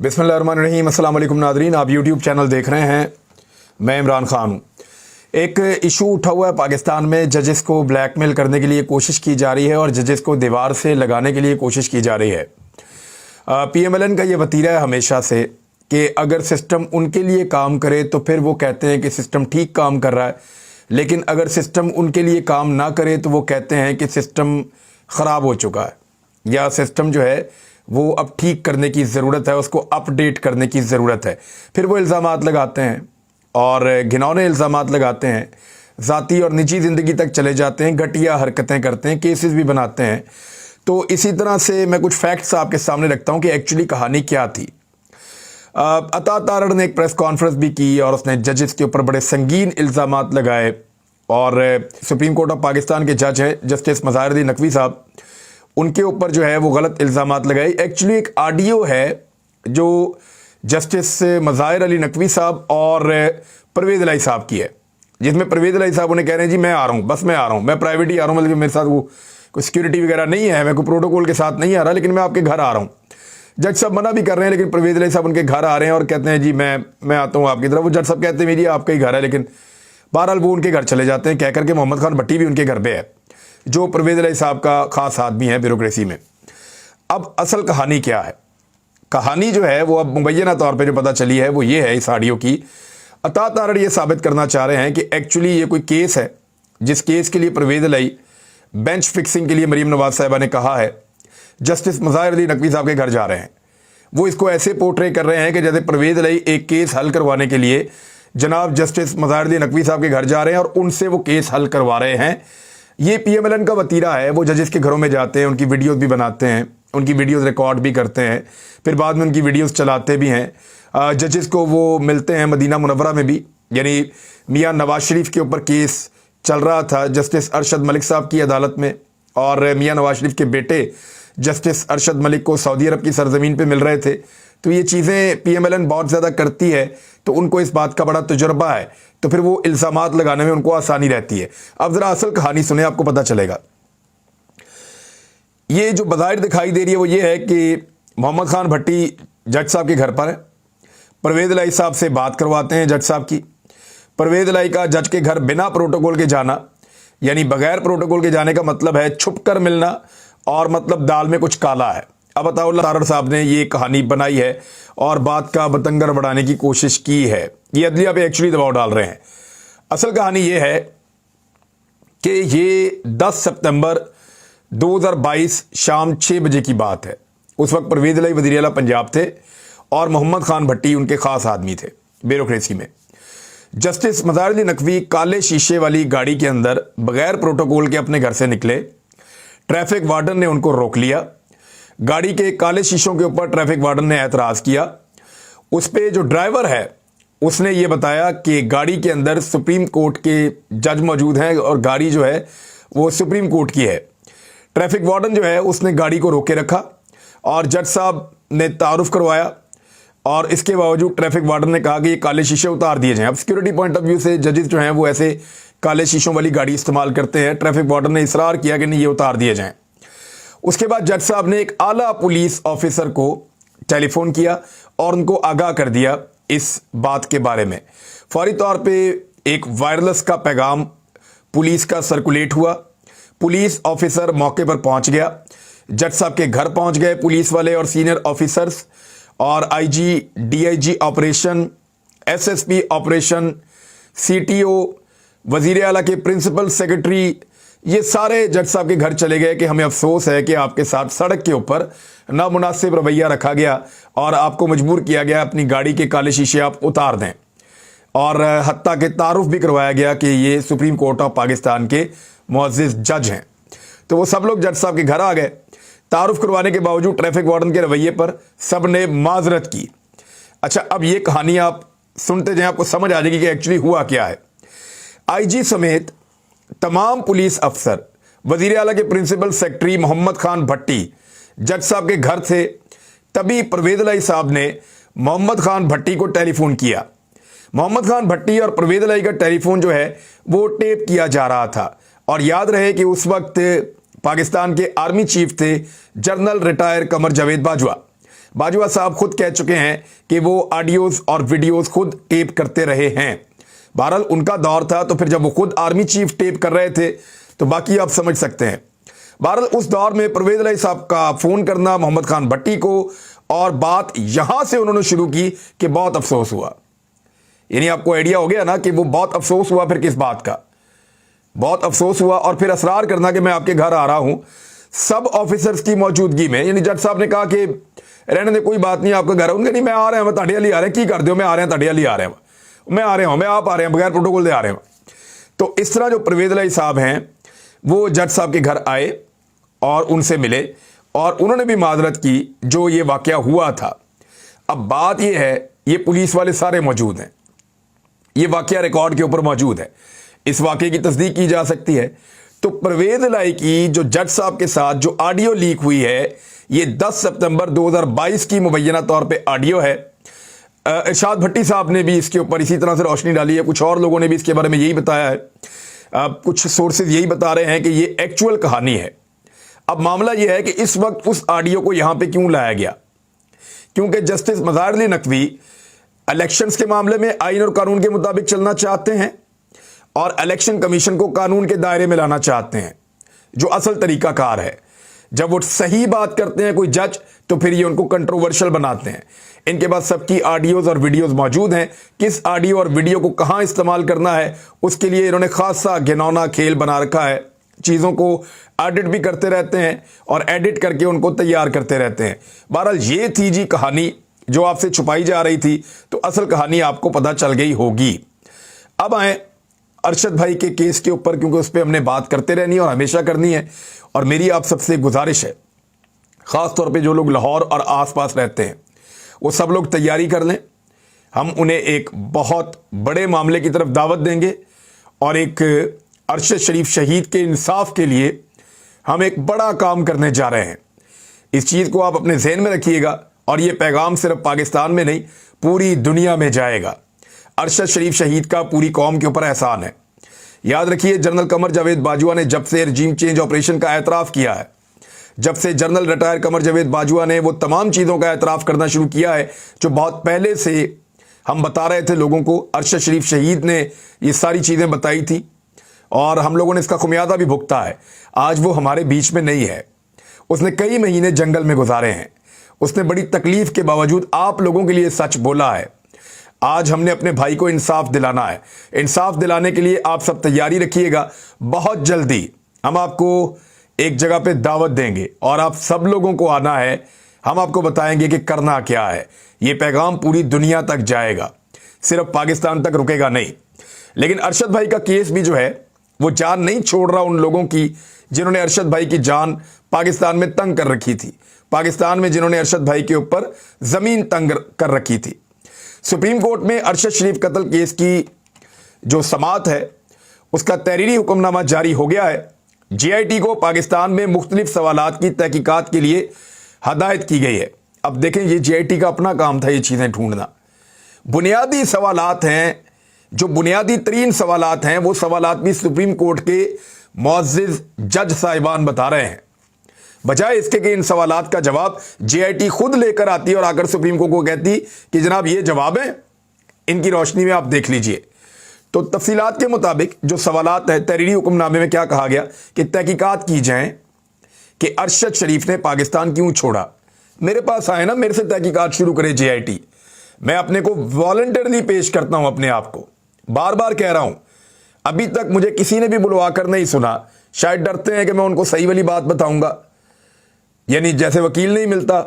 बिस्मिल्लाहिर्रहमानिर्रहीम। अस्सलाम वालेकुम नादरीन, आप यूट्यूब चैनल देख रहे हैं। मैं इमरान खान हूँ। एक इशू उठा हुआ है पाकिस्तान में, जजेस को ब्लैकमेल करने के लिए कोशिश की जा रही है और जजेस को दीवार से लगाने के लिए कोशिश की जा रही है। PMLN का ये वतीरा है हमेशा से कि अगर सिस्टम उनके लिए काम करे तो फिर वो कहते हैं कि सिस्टम ठीक काम कर रहा है, लेकिन अगर सिस्टम उनके लिए काम ना करे तो वो कहते हैं कि सिस्टम ख़राब हो चुका है या सिस्टम जो है वो अब ठीक करने की ज़रूरत है, उसको अपडेट करने की ज़रूरत है। फिर वो इल्ज़ामात लगाते हैं और घिनौने इल्ज़ामात लगाते हैं, ज़ाती और निजी ज़िंदगी तक चले जाते हैं, घटिया हरकतें करते हैं, केसेस भी बनाते हैं। तो इसी तरह से मैं कुछ फैक्ट्स आपके सामने रखता हूँ कि एक्चुअली कहानी क्या थी। अता तारड़ ने एक प्रेस कॉन्फ्रेंस भी की और उसने जजेस के ऊपर बड़े संगीन इल्ज़ामात लगाए और सुप्रीम कोर्ट ऑफ पाकिस्तान के जज हैं जस्टिस मज़ाहिरुद्दीन नकवी साहब, उनके ऊपर जो है वो गलत इल्ज़ामात लगाए। एक्चुअली एक ऑडियो है जो जस्टिस मज़ाहिर अली नकवी साहब और परवेज़ इलाही साहब की है, जिसमें परवेज़ इलाही साहब उन्हें कह रहे हैं जी मैं आ रहा हूँ, बस मैं आ रहा हूँ, मैं प्राइवेट ही आ रहा हूँ, मतलब मेरे साथ वो कोई सिक्योरिटी वगैरह नहीं है, मैं कोई प्रोटोकॉल के साथ नहीं आ रहा, लेकिन मैं आपके घर आ रहा हूँ। जज साहब मना भी कर रहे हैं, लेकिन परवेज़ इलाही साहब उनके घर आ रहे हैं और कहते हैं जी मैं आता हूँ आपकी तरफ। वो जज साहब कहते हैं जी आपका ही घर है, लेकिन बहरहाल वो उनके घर चले जाते हैं, कह करके मोहम्मद खान भट्टी भी उनके घर पे है जो परवेज़ इलाही साहब का ख़ास आदमी है ब्यूरोक्रेसी में। अब असल कहानी क्या है? कहानी जो है वो अब मुबैना तौर पे जो पता चली है वो ये है इस ऑडियो की। अता तारड़ ये साबित करना चाह रहे हैं कि एक्चुअली ये कोई केस है जिस केस के लिए परवेज़ इलाही बेंच फिक्सिंग के लिए मरीम नवाज साहिबा ने कहा है जस्टिस मज़ाहिरुद्दीन नकवी साहब के घर जा रहे हैं। वो इसको ऐसे पोर्ट्रे कर रहे हैं कि जैसे परवेज़ इलाही एक केस हल करवाने के लिए जनाब जस्टिस मज़ाहिरुद्दीन नकवी साहब के घर जा रहे हैं और उनसे वो केस हल करवा रहे हैं। ये PMLN का वतीरा है। वो जजेस के घरों में जाते हैं, उनकी वीडियोस भी बनाते हैं, उनकी वीडियोस रिकॉर्ड भी करते हैं, फिर बाद में उनकी वीडियोस चलाते भी हैं। जजेस को वो मिलते हैं मदीना मुनव्वरा में भी, यानी मियां नवाज शरीफ के ऊपर केस चल रहा था जस्टिस अरशद मलिक साहब की अदालत में, और मियां नवाज शरीफ के बेटे जस्टिस अरशद मलिक को सऊदी अरब की सरजमीन पर मिल रहे थे। तो ये चीज़ें PMLN बहुत ज़्यादा करती है, तो उनको इस बात का बड़ा तजुर्बा है, तो फिर वो इल्ज़ामात लगाने में उनको आसानी रहती है। अब ज़रा असल कहानी सुने, आपको पता चलेगा। ये जो बज़ाहिर दिखाई दे रही है वो ये है कि मोहम्मद खान भट्टी जज साहब के घर पर है, परवेज़ इलाही साहब से बात करवाते हैं जज साहब की। परवेज़ इलाही का जज के घर बिना प्रोटोकॉल के जाना, यानी बगैर प्रोटोकॉल के जाने का मतलब है छुप कर मिलना, और मतलब दाल में कुछ काला है। अब अता तारड़ साहब ने ये कहानी बनाई है और बात का बतंगर बढ़ाने की कोशिश की है। ये अदलिया पे एक्चुअली दबाव डाल रहे हैं। असल कहानी ये है कि ये 10 सितंबर 2022 शाम 6 बजे की बात है। उस वक्त परवेज़ इलाही वज़ीर आला पंजाब थे और मोहम्मद खान भट्टी उनके ख़ास आदमी थे ब्यूरोक्रेसी में। जस्टिस मज़ाहिरुद्दीन नकवी काले शीशे वाली गाड़ी के अंदर बगैर प्रोटोकॉल के अपने घर से निकले। ट्रैफिक वार्डन ने उनको रोक लिया। गाड़ी के काले शीशों के ऊपर ट्रैफिक वार्डन ने एतराज़ किया। उस पर जो ड्राइवर है उसने ये बताया कि गाड़ी के अंदर सुप्रीम कोर्ट के जज मौजूद हैं और गाड़ी जो है वो सुप्रीम कोर्ट की है। ट्रैफिक वार्डन जो है उसने गाड़ी को रोके रखा और जज साहब ने तारुफ करवाया, और इसके बावजूद ट्रैफिक वार्डन ने कहा कि ये काले शीशे उतार दिए जाएं। अब सिक्योरिटी पॉइंट ऑफ व्यू से जजेस जो हैं वो ऐसे काले शीशों वाली गाड़ी इस्तेमाल करते हैं। ट्रैफिक वार्डन ने इसरार किया कि नहीं ये उतार दिए जाएं। उसके बाद जज साहब ने एक आला पुलिस ऑफिसर को टेलीफोन किया और उनको आगाह कर दिया इस बात के बारे में। फौरी तौर पे एक वायरलेस का पैगाम पुलिस का सर्कुलेट हुआ। पुलिस ऑफिसर मौके पर पहुंच गया, जज साहब के घर पहुंच गए पुलिस वाले और सीनियर ऑफिसर्स, और IG, DIG operation, SSP operation, CTO, वज़ीर आला के प्रिंसिपल सेक्रेटरी, ये सारे जज साहब के घर चले गए कि हमें अफसोस है कि आपके साथ सड़क के ऊपर नामुनासिब रवैया रखा गया और आपको मजबूर किया गया अपनी गाड़ी के काले शीशे आप उतार दें, और हत्ता के तारुफ भी करवाया गया कि ये सुप्रीम कोर्ट ऑफ पाकिस्तान के मुअज़्ज़िज़ जज हैं। तो वो सब लोग जज साहब के घर आ गए। तारुफ करवाने के बावजूद ट्रैफिक वार्डन के रवैये पर सब ने माजरत की। अच्छा, अब ये कहानी आप सुनते जाएं, आपको समझ आ जाएगी कि एक्चुअली हुआ क्या है। IG समेत तमाम पुलिस अफसर, वज़ीर आला के प्रिंसिपल सेक्रेटरी मोहम्मद खान भट्टी जज साहब के घर थे। तभी परवेज़ इलाही साहब ने मोहम्मद खान भट्टी को टेलीफोन किया। मोहम्मद खान भट्टी और परवेज़ इलाही का टेलीफोन जो है वो टेप किया जा रहा था, और याद रहे कि उस वक्त पाकिस्तान के आर्मी चीफ थे जनरल रिटायर कमर जावेद बाजवा। बाजवा साहब खुद कह चुके हैं कि वो ऑडियोज और वीडियोस खुद टेप करते रहे हैं। बहरहाल उनका दौर था, तो फिर जब वो खुद आर्मी चीफ टेप कर रहे थे तो बाकी आप समझ सकते हैं। बहरहाल उस दौर में परवेज इलाही साहब का फोन करना मोहम्मद खान भट्टी को, और बात यहां से उन्होंने शुरू की कि बहुत अफसोस हुआ। यानी आपको आइडिया हो गया ना कि वो बहुत अफसोस हुआ। फिर किस बात का बहुत अफसोस हुआ? और फिर असरार करना कि मैं आपके घर आ रहा हूं सब ऑफिसर्स की मौजूदगी में। यानी जज साहब ने कहा कि रहने दे, कोई बात नहीं, आपका घर है। उनके नहीं, मैं आ रहे हैं, मैं ताड़िया ले आ रहे हैं, की कर दो, मैं आ रहे हैं, ताड़िया ले आ रहे हैं, मैं आ रहे हूं, मैं आप आ रहे हैं, बगैर प्रोटोकॉल दे आ रहे हैं। तो इस तरह जो परवेज इलाही साहब हैं वो जज साहब के घर आए और उनसे मिले, और उन्होंने भी माजरत की जो ये वाकया हुआ था। अब बात ये है, ये पुलिस वाले सारे मौजूद हैं, ये वाकया रिकॉर्ड के ऊपर मौजूद है, इस वाकये की तस्दीक की जा सकती है। तो परवेज इलाही की जो जज साहब के साथ जो ऑडियो लीक हुई है, ये 10 सितंबर 2022 की मुबैना तौर पे ऑडियो है। इरशाद भट्टी साहब ने भी इसके ऊपर इसी तरह से रोशनी डाली है, कुछ और लोगों ने भी इसके बारे में यही बताया है, कुछ सोर्सेज यही बता रहे हैं कि ये एक्चुअल कहानी है। अब मामला ये है कि इस वक्त उस ऑडियो को यहां पे क्यों लाया गया, क्योंकि जस्टिस मज़ार अली नकवी इलेक्शंस के मामले में आइन और कानून के मुताबिक चलना चाहते हैं और इलेक्शन कमीशन को कानून के दायरे में लाना चाहते हैं, जो असल तरीकाकार है। जब वो सही बात करते हैं कोई जज, तो फिर ये उनको कंट्रोवर्शियल बनाते हैं। इनके पास सबकी ऑडियोज और वीडियोस मौजूद हैं। किस ऑडियो और वीडियो को कहां इस्तेमाल करना है, उसके लिए इन्होंने खासा घिनौना खेल बना रखा है। चीज़ों को एडिट भी करते रहते हैं और एडिट करके उनको तैयार करते रहते हैं। बहरहाल ये थी जी कहानी जो आपसे छुपाई जा रही थी, तो असल कहानी आपको पता चल गई होगी। अब आए अरशद भाई के केस के ऊपर, क्योंकि उस पर हमने बात करते रहनी है और हमेशा करनी है। और मेरी आप सबसे गुजारिश है, ख़ास तौर पे जो लोग लाहौर और आसपास रहते हैं, वो सब लोग तैयारी कर लें। हम उन्हें एक बहुत बड़े मामले की तरफ दावत देंगे और एक अरशद शरीफ शहीद के इंसाफ के लिए हम एक बड़ा काम करने जा रहे हैं। इस चीज़ को आप अपने जहन में रखिएगा, और ये पैगाम सिर्फ पाकिस्तान में नहीं पूरी दुनिया में जाएगा। अरशद शरीफ शहीद का पूरी कौम के ऊपर एहसान है। याद रखिए, जनरल कमर जावेद बाजवा ने जब से रजीम चेंज ऑपरेशन का एतराफ़ किया है, जब से जनरल रिटायर कमर जावेद बाजवा ने वो तमाम चीज़ों का एतराफ़ करना शुरू किया है जो बहुत पहले से हम बता रहे थे लोगों को, अरशद शरीफ शहीद ने ये सारी चीज़ें बताई थी और हम लोगों ने इसका खुमियाजा भी भुगता है। आज वो हमारे बीच में नहीं है, उसने कई महीने जंगल में गुजारे हैं, उसने बड़ी तकलीफ़ के बावजूद आप लोगों के लिए सच बोला है। आज हमने अपने भाई को इंसाफ दिलाना है। इंसाफ दिलाने के लिए आप सब तैयारी रखिएगा। बहुत जल्दी हम आपको एक जगह पे दावत देंगे और आप सब लोगों को आना है। हम आपको बताएंगे कि करना क्या है। ये पैगाम पूरी दुनिया तक जाएगा, सिर्फ पाकिस्तान तक रुकेगा नहीं। लेकिन अरशद भाई का केस भी जो है वो जान नहीं छोड़ रहा उन लोगों की जिन्होंने अरशद भाई की जान पाकिस्तान में तंग कर रखी थी, पाकिस्तान में जिन्होंने अरशद भाई के ऊपर ज़मीन तंग कर रखी थी। सुप्रीम कोर्ट में अरशद शरीफ कत्ल केस की जो समाअत है उसका तहरीरी हुक्मनामा जारी हो गया है। JIT को पाकिस्तान में मुख्तलिफ सवालात की तहकीकात के लिए हदायत की गई है। अब देखें, ये JIT का अपना काम था ये चीज़ें ढूंढना। बुनियादी सवालात हैं, जो बुनियादी तरीन सवालात हैं, वो सवालात भी सुप्रीम कोर्ट के मुअज़्ज़िज़ जज साहिबान बता रहे हैं। बजाय इसके कि इन सवालात का जवाब JIT खुद लेकर आती और आकर सुप्रीम कोर्ट को कहती कि जनाब ये जवाब है, इनकी रोशनी में आप देख लीजिए। तो तफसीलात के मुताबिक जो सवालात है, तहरीरी हुक्मनामे में क्या कहा गया कि तहकीकात की जाए कि अरशद शरीफ ने पाकिस्तान क्यों छोड़ा। मेरे पास आए ना, मेरे से तहकीकात शुरू करे JIT। मैं अपने को वॉलंटरली पेश करता हूं, अपने आप को बार बार कह रहा हूं। अभी तक मुझे किसी ने भी बुलवा कर नहीं सुना, शायद डरते हैं कि मैं उनको सही वाली बात बताऊंगा। यानी जैसे वकील नहीं मिलता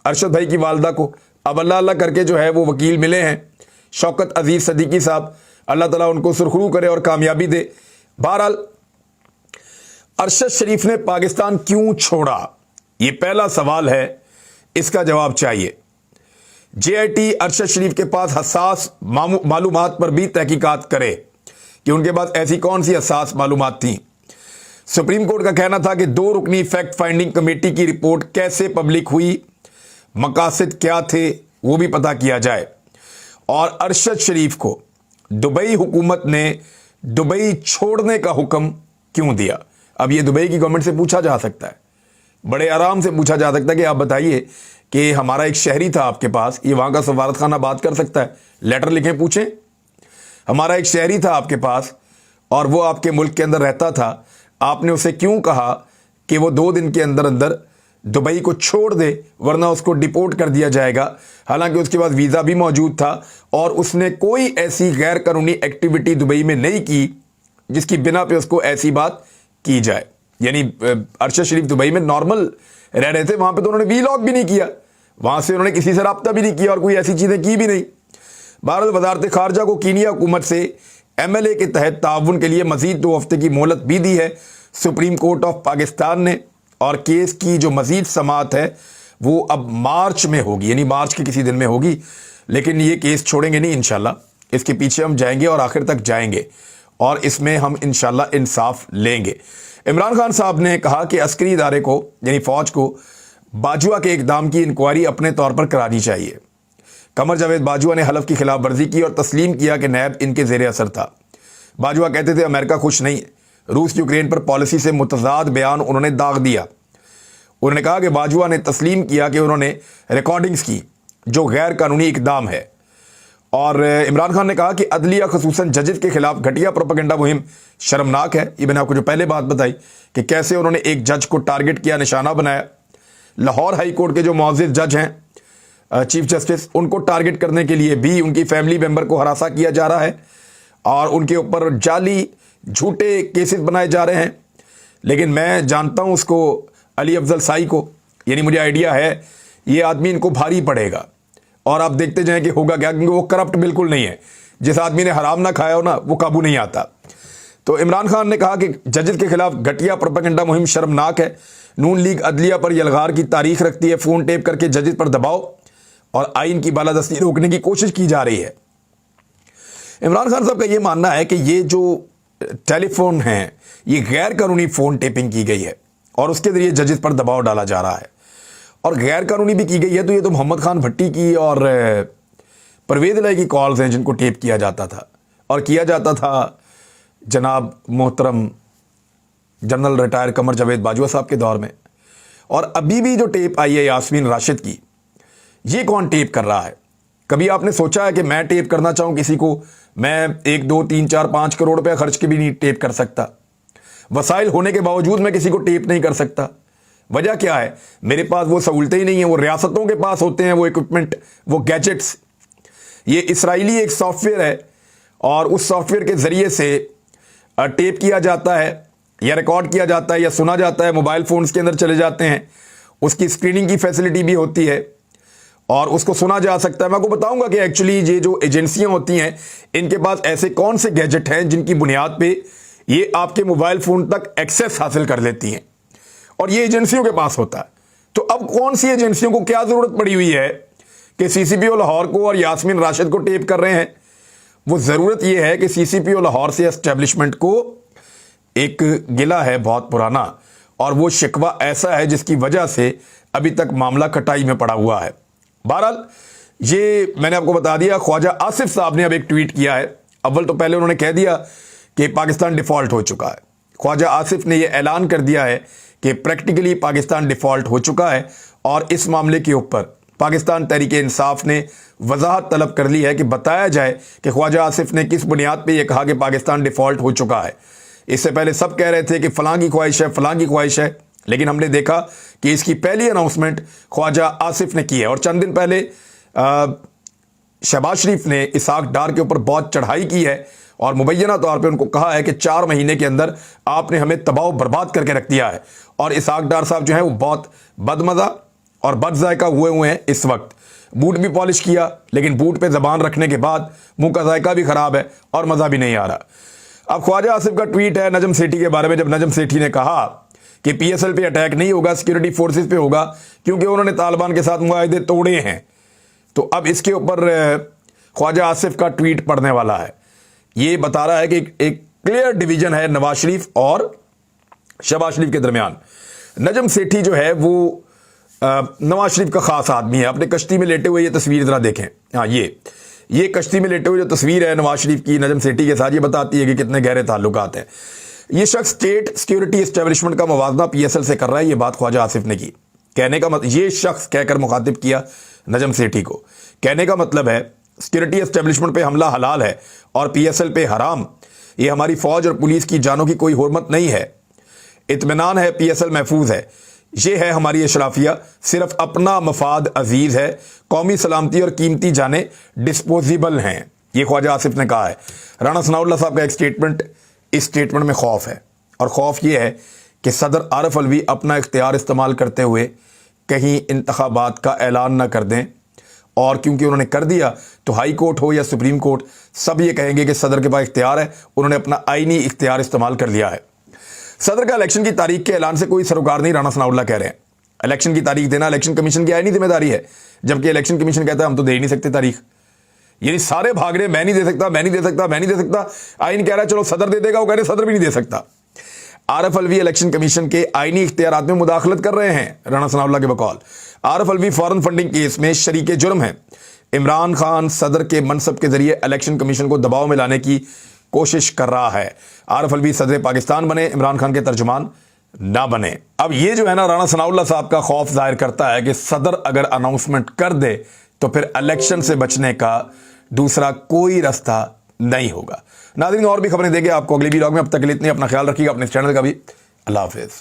अरशद भाई की वालदा को, अब अल्लाह अल्लाह करके जो है वो वकील मिले हैं, शौकत अजीज सदीकी साहब, अल्लाह ताला उनको सुरखरू करे और कामयाबी दे। बहरहाल अरशद शरीफ ने पाकिस्तान क्यों छोड़ा, ये पहला सवाल है, इसका जवाब चाहिए। JIT अरशद शरीफ के पास हसास मालूमात पर भी तहकीकात करे कि उनके पास ऐसी कौन सी हसास मालूमात थी। सुप्रीम कोर्ट का कहना था कि 2 रुकनी फैक्ट फाइंडिंग कमेटी की रिपोर्ट कैसे पब्लिक हुई, मकासद क्या थे, वो भी पता किया जाए। और अरशद शरीफ को दुबई हुकूमत ने दुबई छोड़ने का हुक्म क्यों दिया। अब ये दुबई की गवर्नमेंट से पूछा जा सकता है, बड़े आराम से पूछा जा सकता है कि आप बताइए کہ ہمارا ایک شہری تھا آپ کے پاس, یہ وہاں کا سفارت خانہ بات کر سکتا ہے, لیٹر لکھیں پوچھیں, ہمارا ایک شہری تھا آپ کے پاس اور وہ آپ کے ملک کے اندر رہتا تھا, آپ نے اسے کیوں کہا کہ وہ 2 دن کے اندر اندر دبئی کو چھوڑ دے ورنہ اس کو ڈیپورٹ کر دیا جائے گا, حالانکہ اس کے پاس ویزا بھی موجود تھا اور اس نے کوئی ایسی غیر قانونی ایکٹیویٹی دبئی میں نہیں کی جس کی بنا پہ اس کو ایسی بات کی جائے. یعنی ارشد شریف دبئی میں نارمل رہ رہے تھے, وہاں پہ تو انہوں نے وی لاگ بھی نہیں کیا, وہاں سے انہوں نے کسی سے رابطہ بھی نہیں کیا اور کوئی ایسی چیزیں کی بھی نہیں. بہرحال وزارت خارجہ کو کینیا حکومت سے MLA کے تحت تعاون کے لیے مزید 2 ہفتے کی مہلت بھی دی ہے سپریم کورٹ آف پاکستان نے, اور کیس کی جو مزید سماعت ہے وہ اب مارچ میں ہوگی, یعنی مارچ کے کسی دن میں ہوگی. لیکن یہ کیس چھوڑیں گے نہیں انشاءاللہ, اس کے پیچھے ہم جائیں گے اور آخر تک جائیں گے اور اس میں ہم انشاءاللہ انصاف لیں گے. عمران خان صاحب نے کہا کہ عسکری ادارے کو یعنی فوج کو باجوہ کے اقدام کی انکوائری اپنے طور پر کرانی چاہیے. قمر جاوید باجوہ نے حلف کی خلاف ورزی کی اور تسلیم کیا کہ نیب ان کے زیر اثر تھا. باجوہ کہتے تھے امریکہ خوش نہیں, روس یوکرین پر پالیسی سے متضاد بیان انہوں نے داغ دیا. انہوں نے کہا کہ باجوہ نے تسلیم کیا کہ انہوں نے ریکارڈنگز کی جو غیر قانونی اقدام ہے. اور عمران خان نے کہا کہ عدلیہ خصوصاً ججز کے خلاف گھٹیا پروپیگنڈا مہم شرمناک ہے. یہ میں نے آپ کو جو پہلے بات بتائی کہ کیسے انہوں نے ایک جج کو ٹارگٹ کیا, نشانہ بنایا. لاہور ہائی کورٹ کے جو معزز جج ہیں چیف جسٹس, ان کو ٹارگٹ کرنے کے لیے بھی ان کی فیملی ممبر کو ہراساں کیا جا رہا ہے اور ان کے اوپر جعلی جھوٹے کیسز بنائے جا رہے ہیں. لیکن میں جانتا ہوں اس کو علی افضل سائی کو, یعنی مجھے آئیڈیا ہے یہ آدمی ان کو بھاری پڑے گا اور آپ دیکھتے جائیں کہ ہوگا کیا, کیونکہ وہ کرپٹ بالکل نہیں ہے. جس آدمی نے حرام نہ کھایا ہو نا وہ قابو نہیں آتا. تو عمران خان نے کہا کہ ججز کے خلاف گھٹیا پروپیگنڈا مہم شرمناک ہے. نون لیگ عدلیہ پر یلغار کی تاریخ رکھتی ہے, فون ٹیپ کر کے ججز پر دباؤ اور آئین کی بالادستی روکنے کی کوشش کی جا رہی ہے. عمران خان صاحب کا یہ ماننا ہے کہ یہ جو ٹیلی فون ہیں یہ غیر قانونی فون ٹیپنگ کی گئی ہے اور اس کے ذریعے ججز پر دباؤ ڈالا جا رہا ہے, اور غیر قانونی بھی کی گئی ہے. تو یہ تو محمد خان بھٹی کی اور پرویز الہی کی کالز ہیں جن کو ٹیپ کیا جاتا تھا, اور کیا جاتا تھا جناب محترم جنرل ریٹائر قمر جاوید باجوہ صاحب کے دور میں. اور ابھی بھی جو ٹیپ آئی ہے یاسمین راشد کی, یہ کون ٹیپ کر رہا ہے؟ کبھی آپ نے سوچا ہے کہ میں ٹیپ کرنا چاہوں کسی کو, میں 1 2 3 4 5 کروڑ روپے خرچ کے بھی نہیں ٹیپ کر سکتا. وسائل ہونے کے باوجود میں کسی کو ٹیپ نہیں کر سکتا. وجہ کیا ہے؟ میرے پاس وہ سہولتیں ہی نہیں ہیں. وہ ریاستوں کے پاس ہوتے ہیں وہ اکوپمنٹ, وہ گیجٹس. یہ اسرائیلی ایک سافٹ ویئر ہے اور اس سافٹ ویئر کے ذریعے سے ٹیپ کیا جاتا ہے یا ریکارڈ کیا جاتا ہے یا سنا جاتا ہے, موبائل فونز کے اندر چلے جاتے ہیں. اس کی اسکریننگ کی فیسلٹی بھی ہوتی ہے اور اس کو سنا جا سکتا ہے. میں آپ کو بتاؤں گا کہ ایکچولی یہ جو ایجنسیاں ہوتی ہیں ان کے پاس ایسے کون سے گیجٹ ہیں جن کی بنیاد پہ یہ آپ کے موبائل فون تک ایکسیس حاصل کر لیتی ہیں, اور یہ ایجنسیوں کے پاس ہوتا ہے. تو اب کون سی ایجنسیوں کو کیا ضرورت پڑی ہوئی ہے کہ CCPO لاہور کو اور یاسمین راشد کو ٹیپ کر رہے ہیں؟ وہ ضرورت یہ ہے کہ CCPO لاہور سے اسٹیبلشمنٹ کو ایک گلہ ہے بہت پرانا, اور وہ شکوہ ایسا ہے جس کی وجہ سے ابھی تک معاملہ کٹائی میں پڑا ہوا ہے. بہرحال یہ میں نے آپ کو بتا دیا. خواجہ آصف صاحب نے اب ایک ٹویٹ کیا ہے. اول تو پہلے انہوں نے کہہ دیا کہ پاکستان ڈیفالٹ ہو چکا ہے. خواجہ آصف نے یہ اعلان کر دیا ہے کہ پریکٹیکلی پاکستان ڈیفالٹ ہو چکا ہے, اور اس معاملے کے اوپر پاکستان تحریک انصاف نے وضاحت طلب کر لی ہے کہ بتایا جائے کہ خواجہ آصف نے کس بنیاد پہ یہ کہا کہ پاکستان ڈیفالٹ ہو چکا ہے. اس سے پہلے سب کہہ رہے تھے کہ فلاں کی خواہش ہے, فلاں کی خواہش ہے, لیکن ہم نے دیکھا کہ اس کی پہلی اناؤنسمنٹ خواجہ آصف نے کی ہے. اور چند دن پہلے شہباز شریف نے اسحاق ڈار کے اوپر بہت چڑھائی کی ہے اور مبینہ طور پہ ان کو کہا ہے کہ 4 مہینے کے اندر آپ نے ہمیں تباہ و برباد کر کے رکھ دیا ہے. اور اسحاق ڈار صاحب جو ہیں وہ بہت بدمزہ اور بد ذائقہ ہوئے ہیں اس وقت. بوٹ بھی پالش کیا لیکن بوٹ پہ زبان رکھنے کے بعد منہ کا ذائقہ بھی خراب ہے اور مزہ بھی نہیں آ رہا. اب خواجہ آصف کا ٹویٹ ہے نجم سیٹھی کے بارے میں, جب نجم سیٹھی نے کہا کہ PSL پہ اٹیک نہیں ہوگا, سیکورٹی فورسز پہ ہوگا کیونکہ انہوں نے طالبان کے ساتھ معاہدے توڑے ہیں. تو اب اس کے اوپر خواجہ آصف کا ٹویٹ پڑھنے والا ہے. یہ بتا رہا ہے کہ ایک کلیئر ڈویژن ہے نواز شریف اور شہباز شریف کے درمیان. نجم سیٹھی جو ہے وہ نواز شریف کا خاص آدمی ہے. اپنے کشتی میں لیٹے ہوئے یہ تصویر ذرا دیکھیں. ہاں یہ کشتی میں لیٹے ہوئے جو تصویر ہے نواز شریف کی نجم سیٹھی کے ساتھ, یہ بتاتی ہے کہ کتنے گہرے تعلقات ہیں. یہ شخص اسٹیٹ سیکورٹی اسٹیبلشمنٹ کا موازنہ PSL سے کر رہا ہے. یہ بات خواجہ آصف نے کی. कहने का मतलब, ये शख्स कहकर मुखातिब किया नजम सेठी को, कहने का मतलब है सिक्योरिटी एस्टेब्लिशमेंट पे हमला हलाल है और पीएसएल पे हराम। ये हमारी फौज और पुलिस की जानों की कोई हुर्मत नहीं है, इत्मीनान है, पीएसएल महफूज है। ये है हमारी अशराफिया, सिर्फ अपना मफाद अजीज है, कौमी सलामती और कीमती जाने डिस्पोजिबल हैं। ये ख्वाजा आसिफ ने कहा है। राणा सनाउल्लाह साहब का एक स्टेटमेंट, इस स्टेटमेंट में खौफ है, और खौफ ये है कि सदर आरिफ अलवी अपना इख्तियार इस्तेमाल करते हुए कहीं इंतखाबात का ऐलान ना कर दें, और क्योंकि उन्होंने कर दिया तो हाई कोर्ट हो या सुप्रीम कोर्ट, सब ये कहेंगे कि सदर के पास इख्तियार है, उन्होंने अपना आईनी इख्तियार इस्तेमाल कर लिया है। सदर का इलेक्शन की तारीख के ऐलान से कोई सरोकार नहीं, राणा सनाउल्लाह कह रहे हैं। इलेक्शन की तारीख देना इलेक्शन कमीशन की आईनी जिम्मेदारी है, जबकि इलेक्शन कमीशन कहता है हम तो दे ही नहीं सकते तारीख। यानी सारे भाग रहे, मैं नहीं दे सकता, मैं नहीं दे सकता, मैं नहीं दे सकता। आईन कह रहा है चलो सदर दे देगा, वो कह रहे सदर भी नहीं दे सकता। आरिफ अलवी इलेक्शन कमीशन के आईनी इख्तियारात में मुदाखलत कर रहे हैं, राणा सनाउल्लाह के बकौल। Arif Alvi foreign funding case में शरीके जुर्म है। इमरान खान सदर के मनसब के जरिए इलेक्शन कमीशन को दबाव में लाने की कोशिश कर रहा है। आरिफ अलवी सदर पाकिस्तान बने, इमरान खान के तर्जुमान ना बने। अब ये जो है ना, राणा सनाउल्लाह साहब का खौफ जाहिर करता है कि सदर अगर अनाउंसमेंट कर दे तो फिर इलेक्शन से बचने का दूसरा कोई रास्ता नहीं होगा। नाज़रीन, और भी खबरें देंगे आपको अगली वीडियो में। अब तक के लिए इतनी, अपना ख्याल रखिएगा, अपने चैनल का भी। अल्लाह हाफिज़।